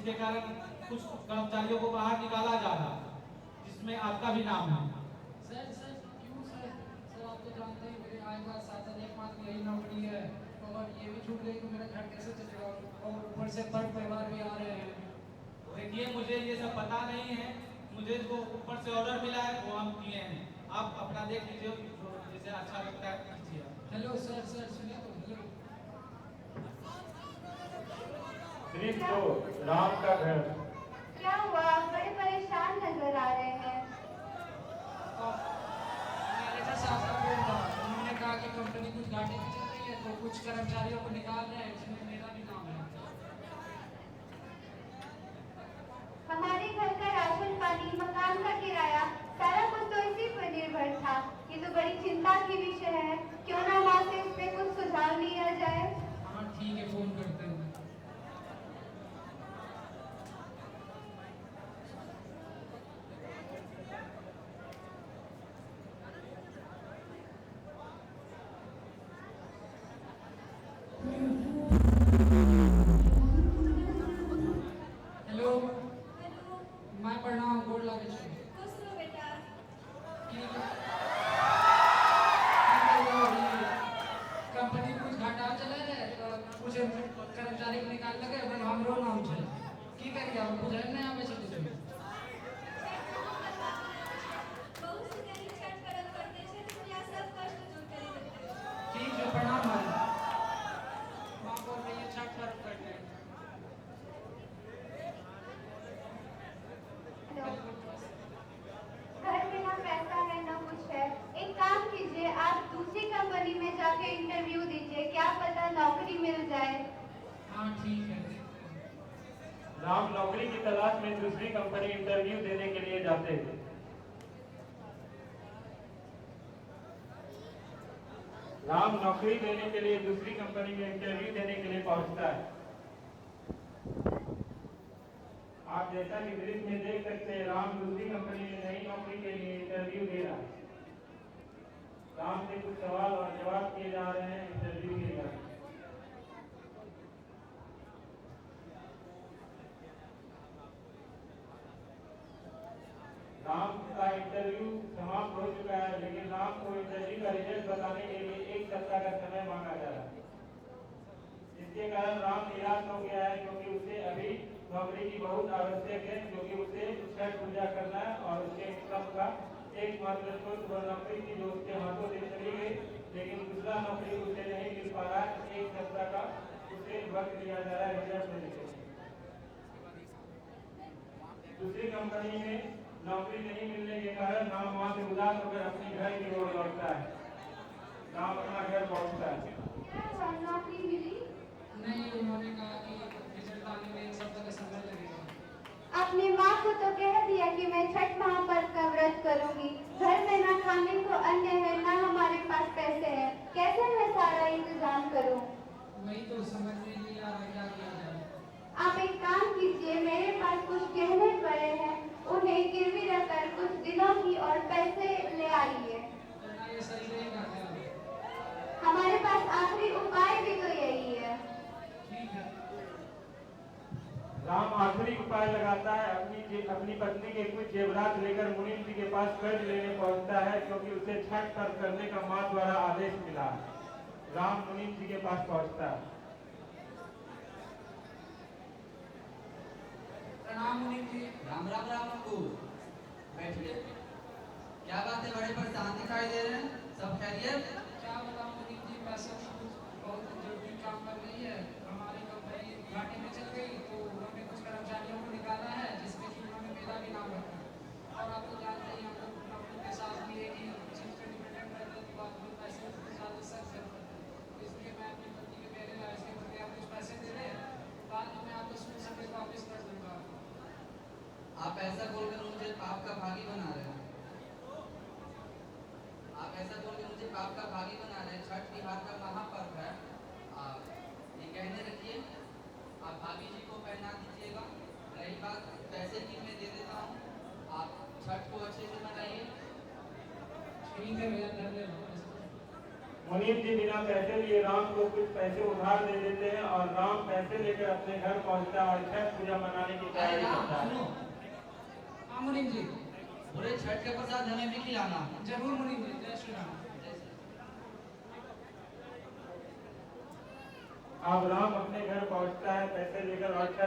जिसके कारण कुछ कर्मचारियों को बाहर निकाला जा रहा है, जिसमें आपका भी नाम है। सर सर क्यों सर? सर आप तो जानते हैं मेरे आए का साधन एकमात्र यही नौकरी है, और ये भी छूट गई तो मेरा घर कैसे चलेगा, और ऊपर से पर परिवार भी आ रहे हैं। देखिए, मुझे ये सब पता नहीं है, मुझे जो ऊपर से ऑर्डर मिला है वो हम किए हैं। आप अपना देख लीजिए, जो जिसे अच्छा लगता है कीजिए। हेलो सर, सर सुनिए तो, हेलो। दृश्य 2, राम का घर। क्या हुआ? बड़े परेशान नजर आ रहे हैं। मैनेजर साहब का फोन था, उन्होंने कहा कि कंपनी कुछ घाटे में चल रही है तो कुछ कर्मचारियों को निकाल रहे हैं, जिसमें मेरा भी नाम है। हमारे घर का राशन पानी, मकान का किराया, सारा कुछ तो इसी पर निर्भर था। ये तो बड़ी चिंता की विषय है। क्यों ना माँ से इस पे कुछ सुझाव लिया जाए? हाँ ठीक है, फोन करते हैं। हेलो। हेलो। मैं प्रणाम, गोड़ लागे छी। खुश रहो बेटा। कंपनी कुछ घाटा चले रहे तो कुछ कर्मचारी को निकाल लगे, अपन हमरो नाम छै, की करिए हम बुझे नहीं आवे छै कुछ। बहुत से गरीब छठ पर्व करते हैं, दुनिया सब कष्ट दूर कर देते हैं। ठीक है, प्रणाम भाई। माँ बोल रही है छठ पर्व करने। घर में ना पैसा है ना कुछ है। एक काम कीजिए, आप दूसरी कंपनी में जाके इंटरव्यू दीजिए, क्या पता नौकरी मिल जाए। हाँ ठीक है। राम नौकरी की तलाश में दूसरी कंपनी इंटरव्यू देने के लिए जाते हैं। राम नौकरी देने के लिए दूसरी कंपनी में इंटरव्यू देने के लिए पहुंचता है। आप जैसा कि दृश्य में देख सकते हैं, राम दूसरी कंपनी में नई नौकरी के लिए इंटरव्यू दे रहा है। राम से कुछ सवाल और जवाब किए जा रहे हैं इंटरव्यू के लिए। राम का इंटरव्यू समाप्त हो चुका है, लेकिन राम को इंटरव्यू का रिजल्ट बताने के लिए 1 सप्ताह का समय मांगा जा रहा है। इसके कारण राम निराश हो गया है, क्योंकि उसे अभी नौकरी की बहुत आवश्यक है, क्योंकि उसे छठ पूजा करना है और उसके इनकम का एकमात्र स्रोत वह नौकरी थी जो उसके हाथों से चली गई, लेकिन दूसरा नौकरी उसे नहीं मिल पा रहा है। 1 सप्ताह का उसे वक्त दिया जा रहा है रिजल्ट देने के लिए। दूसरी कंपनी में नौकरी नहीं मिलने के कारण राम वहां से उदास होकर अपने घर की ओर लौटता है। राम अपना घर पहुंचता है। क्या हुआ, नौकरी मिली? नहीं, उन्होंने कहा कि रिजल्ट आने में 1 सप्ताह का समय लगेगा। अपनी माँ को तो कह दिया कि मैं छठ महापर्व का व्रत करूंगी। घर में ना खाने को अन्न है, ना हमारे पास पैसे हैं। कैसे मैं सारा इंतजाम करूं? वही तो समझ में नहीं आ रहा क्या किया जाए। आप एक काम कीजिए, मेरे पास कुछ गहने पड़े हैं, उन्हें गिरवी रखकर कुछ दिनों की और पैसे ले आइए। करना ये सही रहेगा क्या? हमारे पास आखिरी उपाय भी तो यही है। ठीक है। राम आखिरी उपाय लगाता है। अपनी पत्नी के कुछ जेवरात लेकर मुनीम जी के पास कर्ज लेने पहुंचता है, क्योंकि उसे छठ पर्व करने का मां द्वारा आदेश मिला। राम मुनीम जी के पास पहुंचता है। प्रणाम मुनीम जी। राम राम राम अंकुर, बैठिए। क्या बात है, बड़े परेशान दिखाई दे रहे हैं, सब खैरियत? क्या बताऊं मुनीम जी, पैसे की कुछ बहुत जरूरी काम कर रही है। हमारी कंपनी घाटे में चल गई तो उन्होंने कुछ कर्मचारियों को निकाला है, जिसमें कि उन्होंने मेरा भी नाम रखा है। और आप तो जानते ही हम लोग कंपनी के साथ भी एक ही चीज पर डिपेंडेंट रहते हैं, तो आपको पैसे की ज़्यादा सख्त जरूरत है। इसलिए मैं अपनी पत्नी के पहले लाइफ के बदले आप कुछ पैसे दे दें, बाद में मैं आपको सूद समेत वापस कर दूंगा। आप ऐसा बोलकर मुझे पाप का भागी बना रहे हैं। आप ऐसा बोलकर मुझे पाप का भागी बना रहे हैं। छठ बिहार का महापर्व है। आप ये कहने रखिए, आप भाभी जी को पहना दीजिएगा। रही बात पैसे की, मैं दे देता हूँ, आप छठ को अच्छे से मनाइए। ठीक है भैया, धन्यवाद। मुनीम जी बिना पैसे लिए राम को कुछ पैसे उधार दे देते हैं और राम पैसे लेकर अपने घर पहुंचता है और छठ पूजा मनाने की अरे तैयारी राम करता है। सुनो, हाँ मुनीम जी, बोले छठ के प्रसाद हमें भी खिलाना। जरूर मुनीम जी, जय श्री राम। अब राम अपने घर पहुंचता है पैसे लेकर और छठ